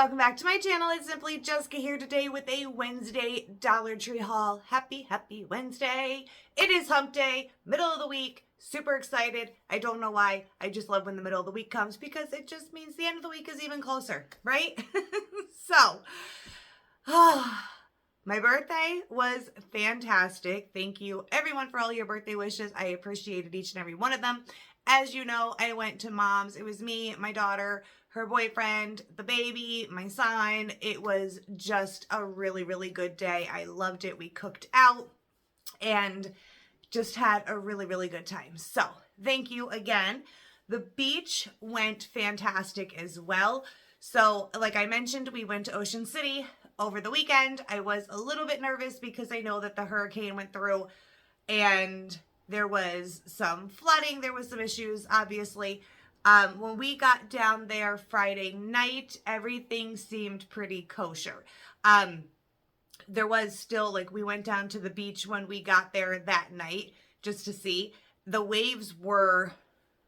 welcome back to my channel. It's Simply Jessica here today with a Wednesday Dollar Tree haul. Happy Wednesday. It is hump day, middle of the week. Super excited. I don't know why. I just love when the middle of the week comes because it just means the end of the week is even closer, right? So, my birthday was fantastic. Thank you everyone for all your birthday wishes. I appreciated each and every one of them. As you know, I went to mom's. It was me, my daughter, her boyfriend, the baby, my son. It was just a really, really good day. I loved it. We cooked out and just had a really, really good time. So thank you again. The beach went fantastic as well. So like I mentioned, we went to Ocean City over the weekend. I was a little bit nervous because I know that the hurricane went through and there was some flooding. There was some issues, obviously. When we got down there Friday night, everything seemed pretty kosher. There was still, like, we went down to the beach when we got there that night just to see. The waves were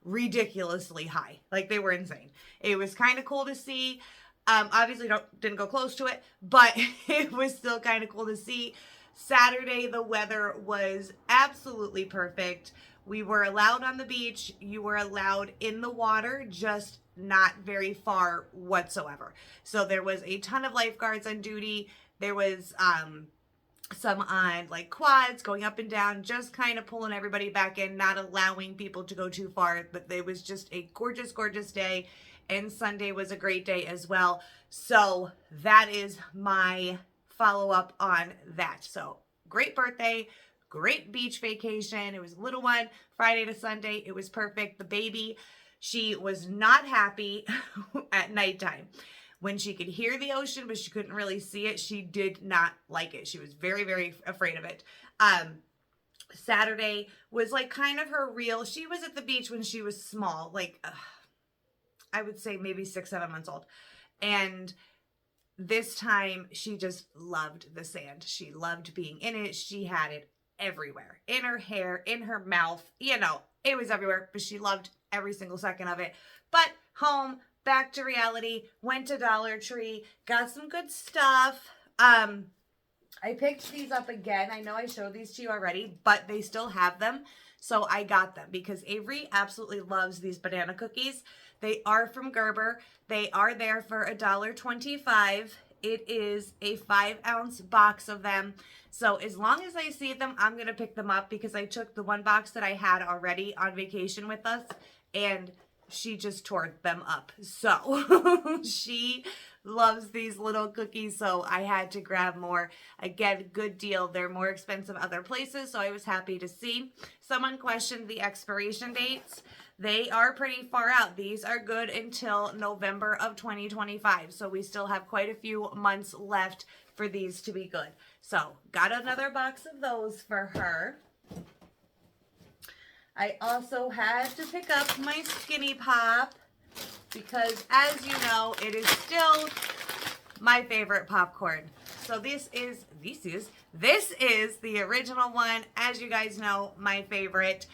ridiculously high. Like, they were insane. It was kind of cool to see. Obviously didn't go close to it, but it was still kind of cool to see. Saturday, the weather was absolutely perfect. We were allowed on the beach. You were allowed in the water, just not very far whatsoever. So there was a ton of lifeguards on duty. There was some on like quads going up and down, just kind of pulling everybody back in, not allowing people to go too far. But it was just a gorgeous, gorgeous day. And Sunday was a great day as well. So that is my follow-up on that. So great birthday. Great beach vacation. It was a little one, Friday to Sunday. It was perfect. The baby, she was not happy at nighttime. When she could hear the ocean, but she couldn't really see it, she did not like it. She was very, very afraid of it. Saturday was like kind of her real, she was at the beach when she was small, like I would say maybe 6-7 months old. And this time she just loved the sand. She loved being in it. She had it everywhere, in her hair, in her mouth, you know, it was everywhere, but she loved every single second of it. But home, back to reality, went to Dollar Tree, got some good stuff. I picked these up again. I know I showed these to you already, but they still have them. So I got them because Avery absolutely loves these banana cookies. They are from Gerber. They are there for $1.25. It is a 5-ounce box of them. So as long as I see them, I'm going to pick them up because I took the one box that I had already on vacation with us and she just tore them up. So she loves these little cookies, so I had to grab more. Again, good deal. They're more expensive other places, so I was happy to see. Someone questioned the expiration dates. They are pretty far out. These are good until November of 2025, so we still have quite a few months left for these to be good. So got another box of those for her. I also had to pick up my Skinny Pop because, as you know, it is still my favorite popcorn. So this is the original one. As you guys know, my favorite.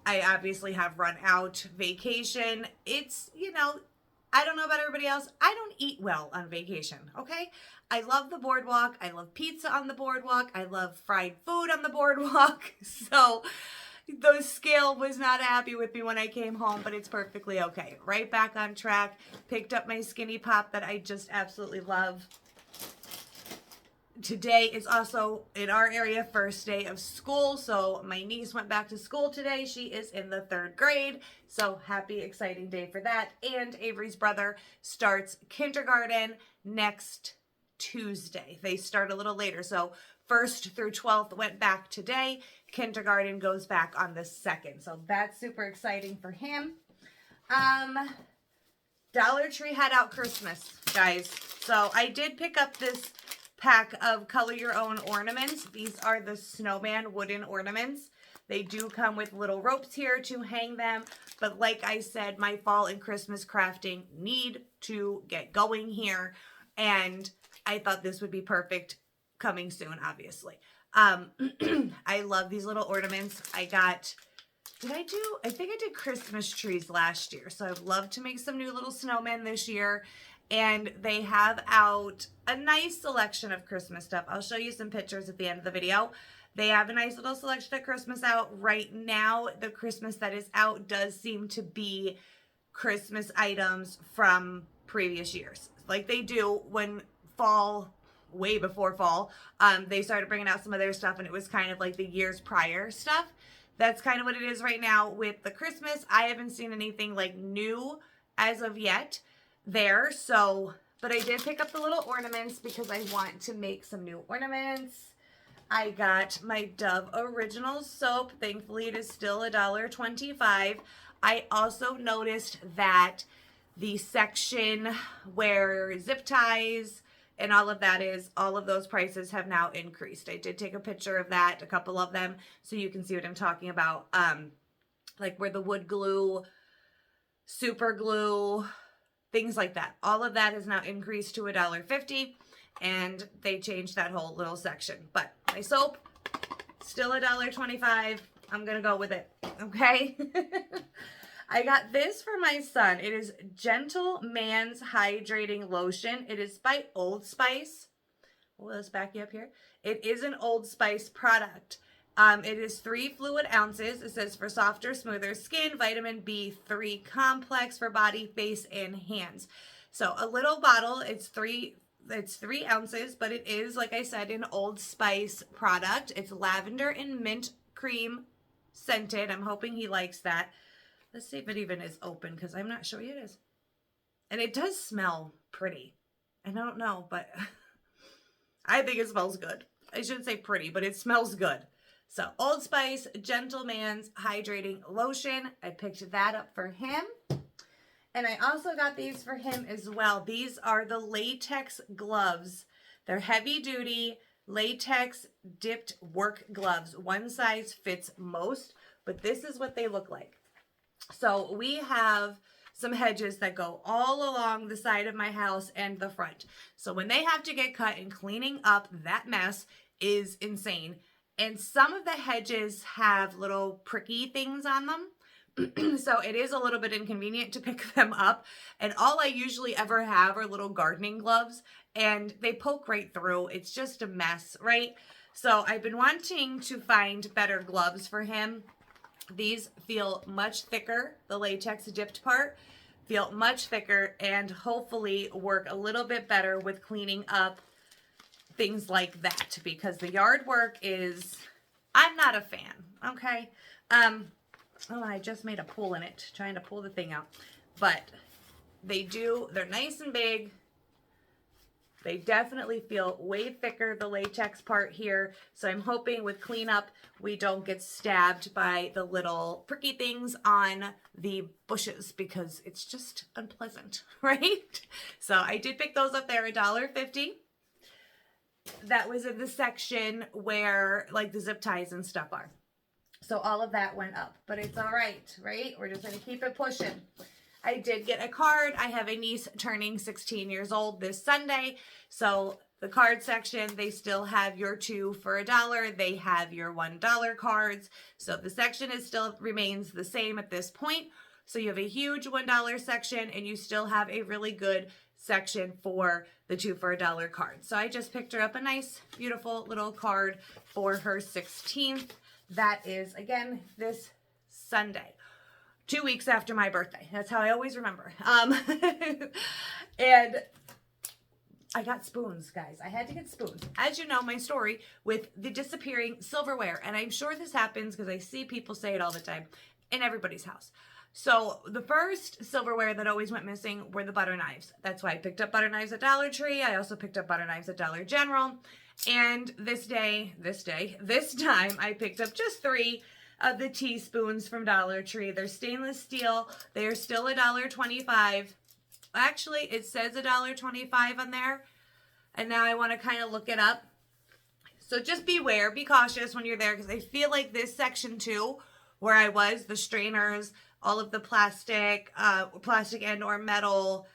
I obviously have run out. Vacation. It's, you know, I don't know about everybody else. I don't eat well on vacation, okay? I love the boardwalk. I love pizza on the boardwalk. I love fried food on the boardwalk. So the scale was not happy with me when I came home, but it's perfectly okay. Right back on track. Picked up my Skinny Pop that I just absolutely love. Today is also, in our area, first day of school. So my niece went back to school today. She is in the 3rd grade. So happy, exciting day for that. And Avery's brother starts kindergarten next Tuesday. They start a little later. So 1st through 12th went back today. Kindergarten goes back on the 2nd. So that's super exciting for him. Dollar Tree had out Christmas, guys. So I did pick up this pack of color your own ornaments. These are the snowman wooden ornaments. They do come with little ropes here to hang them. But like I said, my fall and Christmas crafting need to get going here. And I thought this would be perfect coming soon, obviously. I love these little ornaments. I think I did Christmas trees last year. So I'd love to make some new little snowmen this year. and they have out a nice selection of Christmas stuff. I'll show you some pictures at the end of the video. They have a nice little selection of Christmas out. Right now, the Christmas that is out does seem to be Christmas items from previous years. Like they do when fall, way before fall, they started bringing out some of their stuff, and it was kind of like the years prior stuff. That's kind of what it is right now with the Christmas. I haven't seen anything like new as of yet there. So, but I did pick up the little ornaments because I want to make some new ornaments. I got my Dove Original soap. Thankfully, it is still $1.25. I also noticed that the section where zip ties and all of that is, all of those prices have now increased. I did take a picture of that, a couple of them, so you can see what I'm talking about. Like where the wood glue, super glue, things like that. All of that has now increased to $1.50, and they changed that whole little section. But my soap, still $1.25. I'm going to go with it, okay? I got this for my son. It is Gentle Man's Hydrating Lotion. It is by Old Spice. Oh, let's back you up here. It is an Old Spice product. It is 3 fluid ounces. It says for softer, smoother skin, vitamin B3 complex for body, face, and hands. So a little bottle, it's 3 ounces, but it is, like I said, an Old Spice product. It's lavender and mint cream scented. I'm hoping he likes that. Let's see if it even is open, because I'm not sure it is. And it does smell pretty. I don't know, but I think it smells good. I shouldn't say pretty, but it smells good. So Old Spice Gentle Man's Hydrating Lotion. I picked that up for him. And I also got these for him as well. These are the latex gloves. They're heavy duty latex dipped work gloves. One size fits most, but this is what they look like. So we have some hedges that go all along the side of my house and the front. So when they have to get cut, and cleaning up that mess is insane. And some of the hedges have little pricky things on them. So it is a little bit inconvenient to pick them up. And all I usually ever have are little gardening gloves, and they poke right through. It's just a mess, right? So I've been wanting to find better gloves for him. These feel much thicker. The latex dipped part feel much thicker and hopefully work a little bit better with cleaning up things like that, because the yard work is, I'm not a fan, okay? Oh, I just made a pool in it, trying to pull the thing out. But they're nice and big. They definitely feel way thicker, the latex part here. So I'm hoping with cleanup, we don't get stabbed by the little pricky things on the bushes, because it's just unpleasant, right? So I did pick those up there, $1.50. That was in the section where like the zip ties and stuff are. So all of that went up, but it's all right, right? We're just going to keep it pushing. I did get a card. I have a niece turning 16 years old this Sunday. So the card section, they still have your 2 for $1. They have your $1 cards. So the section still remains the same at this point. So you have a huge $1 section, and you still have a really good section for the 2 for $1 card. So I just picked her up a nice, beautiful little card for her 16th. That is, again, this Sunday. 2 weeks after my birthday. That's how I always remember. And I got spoons, guys. I had to get spoons. As you know, my story with the disappearing silverware. And I'm sure this happens because I see people say it all the time in everybody's house. So the first silverware that always went missing were the butter knives. That's why I picked up butter knives at Dollar Tree. I also picked up butter knives at Dollar General. And this time, I picked up just 3 of the teaspoons from Dollar Tree. They're stainless steel. They are still $1.25. Actually, it says $1.25 on there. And now I want to kind of look it up. So just beware, be cautious when you're there, because I feel like this section too, where I was, the strainers, all of the plastic and or metal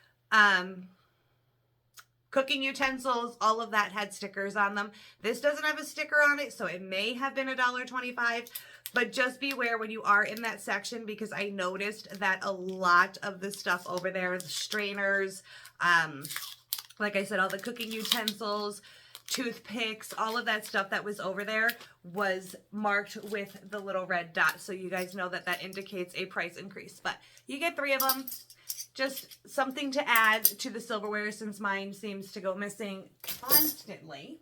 cooking utensils, all of that had stickers on them. This doesn't have a sticker on it, so it may have been $1.25, but just beware when you are in that section, because I noticed that a lot of the stuff over there, the strainers, like I said, all the cooking utensils, toothpicks, all of that stuff that was over there was marked with the little red dot. So you guys know that that indicates a price increase. But you get 3 of them. Just something to add to the silverware since mine seems to go missing constantly.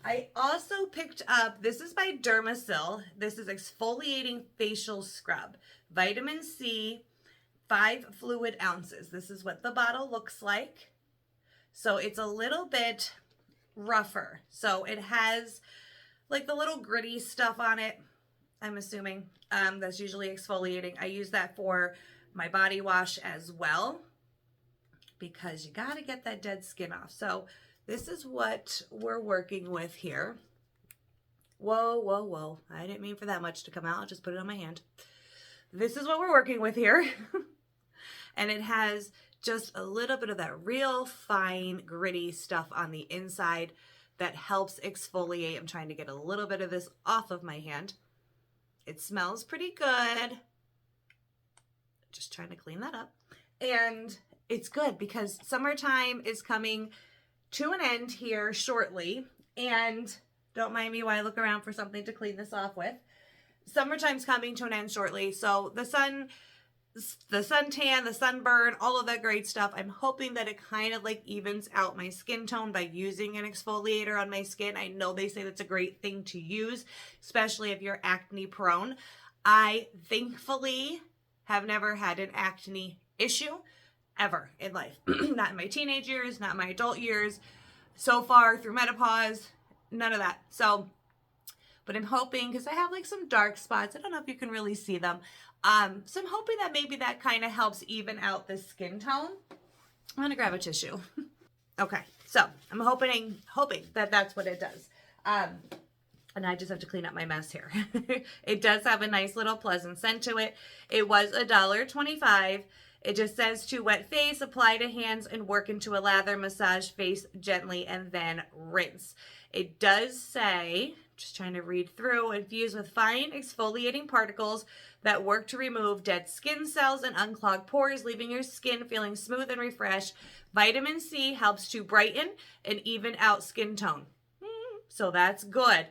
I also picked up, this is by Dermasil. This is exfoliating facial scrub. Vitamin C, 5 fluid ounces. This is what the bottle looks like. So it's a little bit rougher. So it has like the little gritty stuff on it, I'm assuming. That's usually exfoliating. I use that for my body wash as well, because you got to get that dead skin off. So this is what we're working with here. Whoa, whoa, whoa. I didn't mean for that much to come out. I'll just put it on my hand. This is what we're working with here. And it has just a little bit of that real fine, gritty stuff on the inside that helps exfoliate. I'm trying to get a little bit of this off of my hand. It smells pretty good. Just trying to clean that up. And it's good because summertime is coming to an end here shortly. And don't mind me while I look around for something to clean this off with. Summertime's coming to an end shortly. So the suntan, the sunburn, all of that great stuff. I'm hoping that it kind of like evens out my skin tone by using an exfoliator on my skin. I know they say that's a great thing to use, especially if you're acne prone. I thankfully have never had an acne issue ever in life. Not in my teenage years, not in my adult years. So far through menopause, none of that. So, but I'm hoping, because I have like some dark spots. I don't know if you can really see them. So I'm hoping that maybe that kind of helps even out the skin tone. I'm going to grab a tissue. Okay. So I'm hoping that that's what it does. And I just have to clean up my mess here. It does have a nice little pleasant scent to it. It was $1.25. It just says to wet face, apply to hands, and work into a lather, massage face gently, and then rinse. It does say, just trying to read through, infuse with fine exfoliating particles that work to remove dead skin cells and unclog pores, leaving your skin feeling smooth and refreshed. Vitamin C helps to brighten and even out skin tone. So that's good.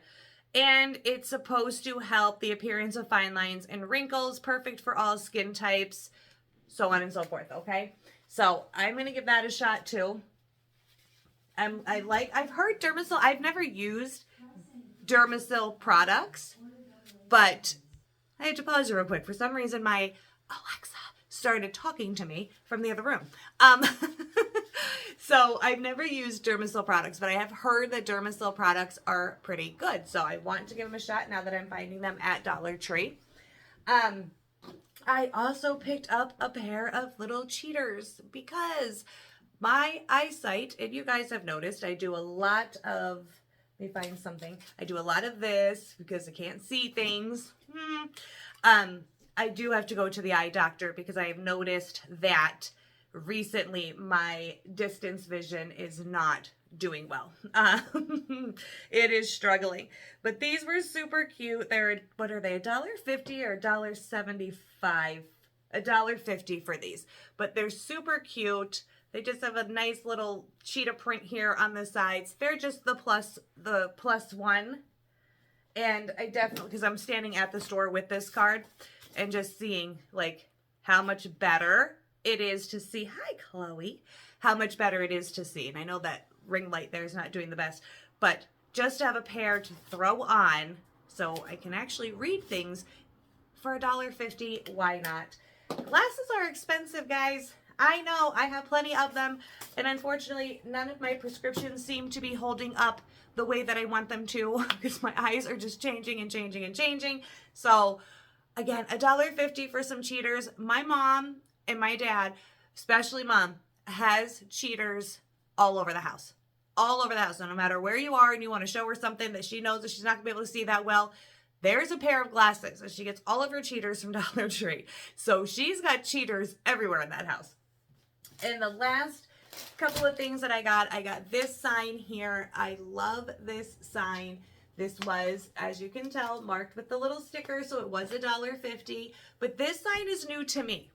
And it's supposed to help the appearance of fine lines and wrinkles, perfect for all skin types, so on and so forth, okay? So I'm going to give that a shot too. I've heard Dermasil. I've never used Dermasil products, but I had to pause real quick. For some reason, my Alexa started talking to me from the other room. So I've never used Dermasil products, but I have heard that Dermasil products are pretty good. So I want to give them a shot now that I'm finding them at Dollar Tree. I also picked up a pair of little cheaters because my eyesight, and you guys have noticed, I do a lot of, let me find something. I do a lot of this because I can't see things. I do have to go to the eye doctor because I have noticed that recently my distance vision is not doing well. It is struggling. But these were super cute. They're, what are they, $1.50 or $1.75? $1.50 for these. But they're super cute. They just have a nice little cheetah print here on the sides. They're just the plus one. And I definitely, because I'm standing at the store with this card and just seeing like how much better it is to see. Hi, Chloe. How much better it is to see. And I know that ring light there is not doing the best, but just to have a pair to throw on so I can actually read things for $1.50, why not? Glasses are expensive, guys. I know, I have plenty of them, and unfortunately, none of my prescriptions seem to be holding up the way that I want them to because my eyes are just changing and changing and changing. So, again, $1.50 for some cheaters. My mom and my dad, especially mom, has cheaters all over the house. All over the house. So no matter where you are and you want to show her something that she knows that she's not going to be able to see that well, there's a pair of glasses. And she gets all of her cheaters from Dollar Tree. So she's got cheaters everywhere in that house. And the last couple of things that I got. I got this sign here. I love this sign. This was, as you can tell, marked with the little sticker, so it was $1.50. But this sign is new to me.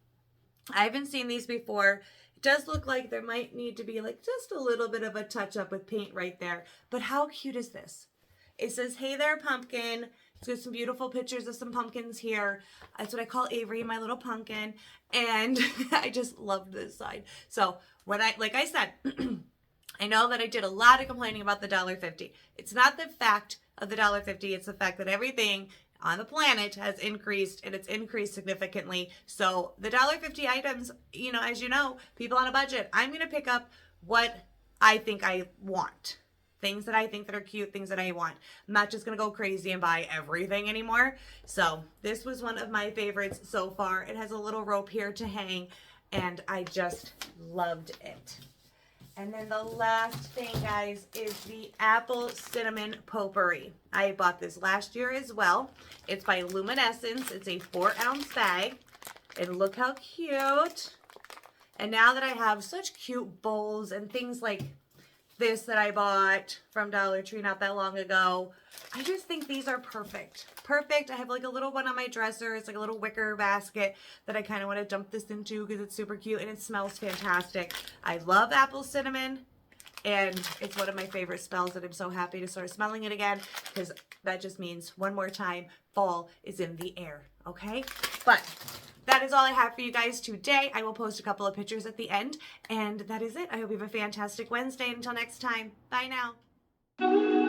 I haven't seen these before. It does look like there might need to be like just a little bit of a touch up with paint right there. But how cute is this? It says, "Hey there, pumpkin." It's got some beautiful pictures of some pumpkins here. That's what I call Avery, my little pumpkin. And I just loved this sign. So when like I said, I know that I did a lot of complaining about the $1.50. It's not the fact of the $1.50. It's the fact that everything on the planet has increased, and it's increased significantly. So the $1.50 items, you know, as you know, people on a budget, I'm going to pick up what I think I want. Things that I think that are cute, things that I want. I'm not just going to go crazy and buy everything anymore. So this was one of my favorites so far. It has a little rope here to hang, and I just loved it. And then the last thing, guys, is the apple cinnamon potpourri. I bought this last year as well. It's by Luminescence. It's a 4-ounce bag. And look how cute. And now that I have such cute bowls and things like this that I bought from Dollar Tree not that long ago, I just think these are perfect. Perfect. I have like a little one on my dresser. It's like a little wicker basket that I kind of want to dump this into because it's super cute and it smells fantastic. I love apple cinnamon, and it's one of my favorite smells, and I'm so happy to start smelling it again because that just means one more time fall is in the air. Okay? But that is all I have for you guys today. I will post a couple of pictures at the end, and that is it. I hope you have a fantastic Wednesday. Until next time, bye now.